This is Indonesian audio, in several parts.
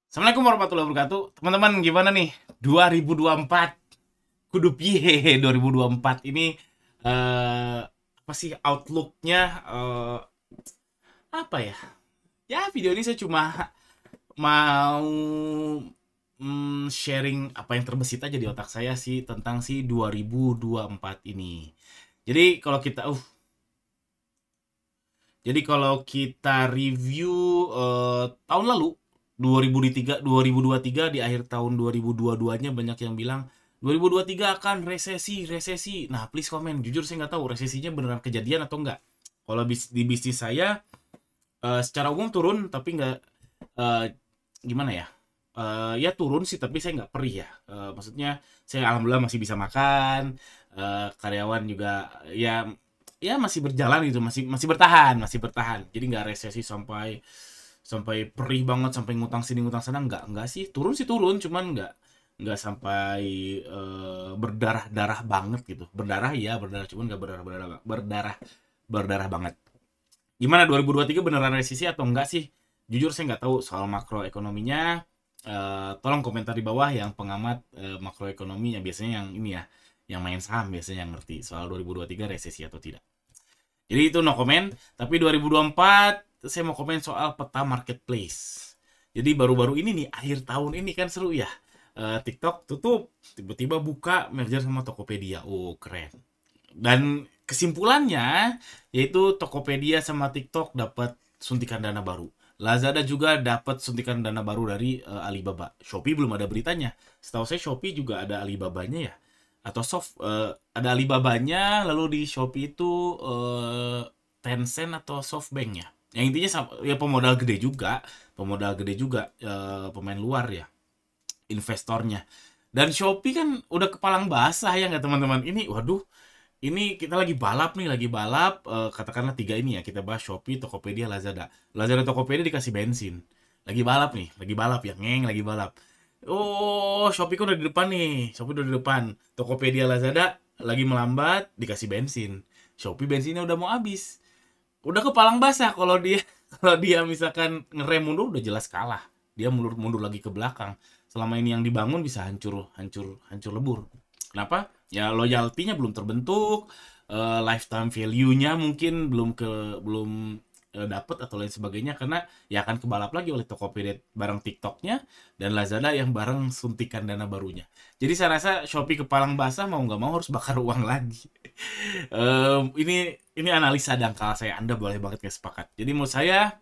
Assalamualaikum warahmatullahi wabarakatuh. Teman-teman gimana nih? 2024. Kudu piye 2024 ini apa sih outlook-nya apa ya? Ya video ini saya cuma mau sharing apa yang terbesit aja di otak saya sih tentang si 2024 ini. Jadi kalau kita Jadi kalau kita review tahun lalu 2023 di akhir tahun 2022-nya banyak yang bilang 2023 akan resesi, resesi. Nah, please komen. Jujur saya nggak tahu resesinya beneran kejadian atau enggak. Kalau di bisnis saya secara umum turun tapi nggak eh, gimana ya? Ya turun sih tapi saya nggak perih ya. Maksudnya saya alhamdulillah masih bisa makan, karyawan juga ya ya masih berjalan gitu, masih masih bertahan, jadi nggak resesi sampai sampai perih banget, sampai ngutang sini ngutang sana, nggak sih, turun cuman nggak sampai berdarah darah banget gitu. Berdarah ya berdarah, cuman nggak berdarah banget. Gimana 2023 beneran resesi atau enggak sih? Jujur saya nggak tahu soal makroekonominya. Tolong komentar di bawah yang pengamat makroekonomi, yang biasanya yang ini ya, yang main saham biasanya yang ngerti soal 2023 resesi atau tidak. Jadi itu no comment. Tapi 2024 saya mau komen soal peta marketplace. Jadi baru-baru ini nih, akhir tahun ini kan seru ya. TikTok tutup, tiba-tiba buka merger sama Tokopedia. Oh keren. Dan kesimpulannya yaitu Tokopedia sama TikTok dapat suntikan dana baru. Lazada juga dapat suntikan dana baru dari Alibaba. Shopee belum ada beritanya. Setahu saya Shopee juga ada Alibabanya ya. Atau ada Alibabanya, lalu di Shopee itu Tencent atau SoftBank ya. Yang intinya ya pemodal gede juga pemain luar ya, investornya. Dan Shopee kan udah kepalang basah ya nggak teman-teman? Ini waduh, ini kita lagi balap nih, lagi balap, katakanlah tiga ini ya, kita bahas Shopee, Tokopedia, Lazada. Lazada, Tokopedia dikasih bensin. Lagi balap nih, lagi balap ya, lagi balap. Oh, Shopee kan udah di depan nih, Shopee udah di depan. Tokopedia, Lazada lagi melambat, dikasih bensin. Shopee bensinnya udah mau habis. Udah kepalang basah kalau dia kalau dia misalkan ngerem mundur udah jelas kalah. Dia mundur lagi ke belakang. Selama ini yang dibangun bisa hancur hancur hancur lebur. Kenapa? Ya loyaltinya belum terbentuk, lifetime value-nya mungkin belum dapet atau lain sebagainya, karena ya akan kebalap lagi oleh Tokopedia bareng TikToknya dan Lazada yang bareng suntikan dana barunya. Jadi saya rasa Shopee kepalang basah, mau nggak mau harus bakar uang lagi. Ini analisa dangkal saya, Anda boleh banget gak sepakat. Jadi menurut saya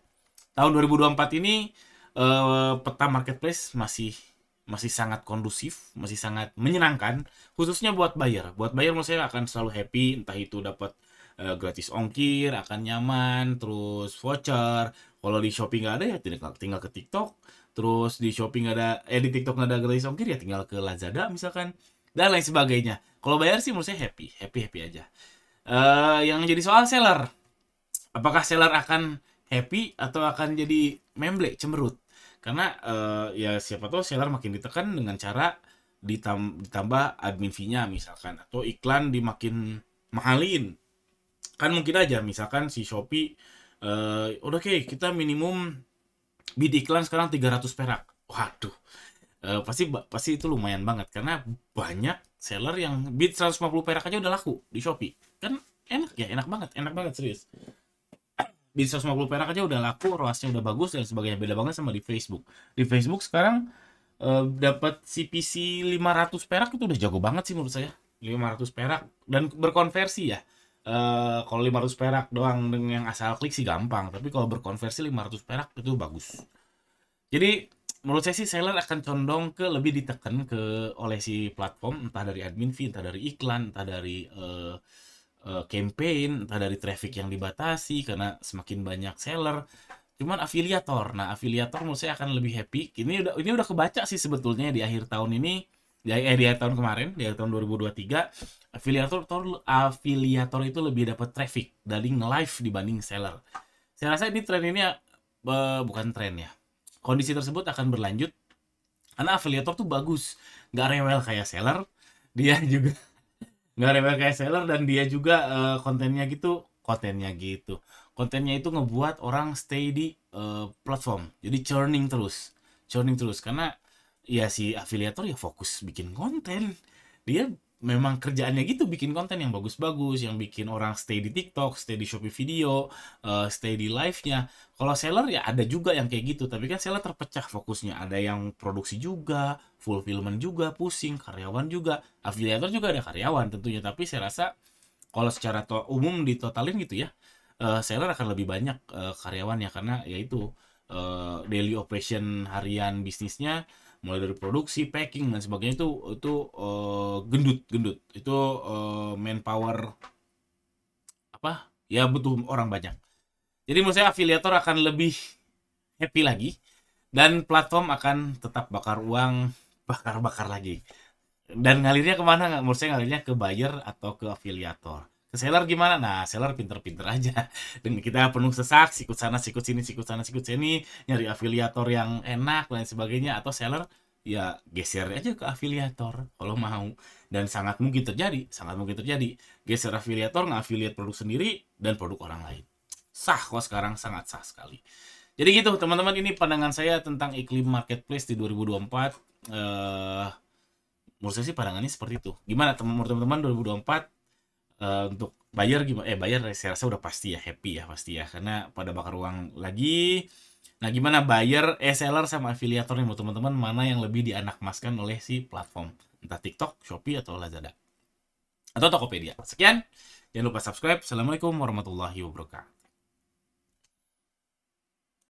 tahun 2024 ini peta marketplace masih masih sangat kondusif, masih sangat menyenangkan, khususnya buat buyer. Buat buyer menurut saya akan selalu happy, entah itu dapat gratis ongkir, akan nyaman, terus voucher. Kalau di Shopee nggak ada ya tinggal ke TikTok. Terus di Shopee nggak ada, di TikTok nggak ada gratis ongkir ya tinggal ke Lazada misalkan, dan lain sebagainya. Kalau bayar sih menurut saya happy, happy happy aja. Yang jadi soal seller, apakah seller akan happy atau akan jadi memble, cemberut? Karena ya siapa tahu seller makin ditekan dengan cara ditambah admin fee-nya misalkan, atau iklan dimakin mahalin. Kan mungkin aja misalkan si Shopee udah oke, kita minimum bid iklan sekarang 300 perak. Waduh, pasti pasti itu lumayan banget karena banyak seller yang bid 150 perak aja udah laku di Shopee. Kan enak ya, enak banget serius. Bid 150 perak aja udah laku, ROAS-nya udah bagus dan sebagainya. Beda banget sama di Facebook. Di Facebook sekarang dapat CPC 500 perak itu udah jago banget sih menurut saya. 500 perak dan berkonversi ya. Kalau 500 perak doang dengan yang asal klik sih gampang, tapi kalau berkonversi 500 perak itu bagus. Jadi menurut saya sih seller akan condong ke lebih ditekan oleh si platform, entah dari admin fee, entah dari iklan, entah dari campaign, entah dari traffic yang dibatasi karena semakin banyak seller. Cuman afiliator, nah afiliator menurut saya akan lebih happy. Ini udah kebaca sih sebetulnya di akhir tahun ini, di akhir tahun kemarin, di akhir tahun 2023, afiliator itu lebih dapat traffic dari nge-live dibanding seller. Saya rasa ini tren ini bukan tren ya. Kondisi tersebut akan berlanjut karena afiliator tuh bagus, nggak rewel kayak seller, dia juga nggak rewel kayak seller, dan dia juga kontennya itu ngebuat orang stay di platform, jadi churning terus. churning terus karena ya si afiliator ya fokus bikin konten. Dia memang kerjaannya gitu, bikin konten yang bagus-bagus, yang bikin orang stay di TikTok, stay di Shopee Video, stay di live-nya. Kalau seller ya ada juga yang kayak gitu, tapi kan seller terpecah fokusnya. Ada yang produksi juga, fulfillment juga, pusing, karyawan juga, afiliator juga ada karyawan tentunya. Tapi saya rasa kalau secara umum ditotalin gitu ya, seller akan lebih banyak karyawannya karena yaitu daily operation harian bisnisnya mulai dari produksi, packing dan sebagainya itu gendut itu manpower apa ya butuh orang banyak. Jadi menurut saya afiliator akan lebih happy lagi dan platform akan tetap bakar uang, bakar lagi. Dan ngalirnya kemana? Menurut saya ngalirnya ke buyer atau ke afiliator. Ke seller gimana? Nah, seller pinter-pinter aja. Dan kita penuh sesak, sikut sana, sikut sini, sikut sana, sikut sini, nyari afiliator yang enak dan sebagainya. Atau seller ya geser aja ke afiliator kalau mau. Dan sangat mungkin terjadi. Geser afiliator, nge-affiliate produk sendiri dan produk orang lain. Sah kok sekarang, sangat sah sekali. Jadi gitu teman-teman, ini pandangan saya tentang iklim marketplace di 2024. Menurut saya sih pandangannya seperti itu. Gimana teman-teman 2024 untuk buyer gimana? Buyer saya rasa udah pasti ya happy ya pasti ya karena pada bakar uang lagi. Nah gimana buyer, seller sama afiliator nih menurut teman-teman mana yang lebih dianakmaskan oleh si platform entah TikTok, Shopee atau Lazada atau Tokopedia. Sekian, jangan lupa subscribe. Assalamualaikum warahmatullahi wabarakatuh.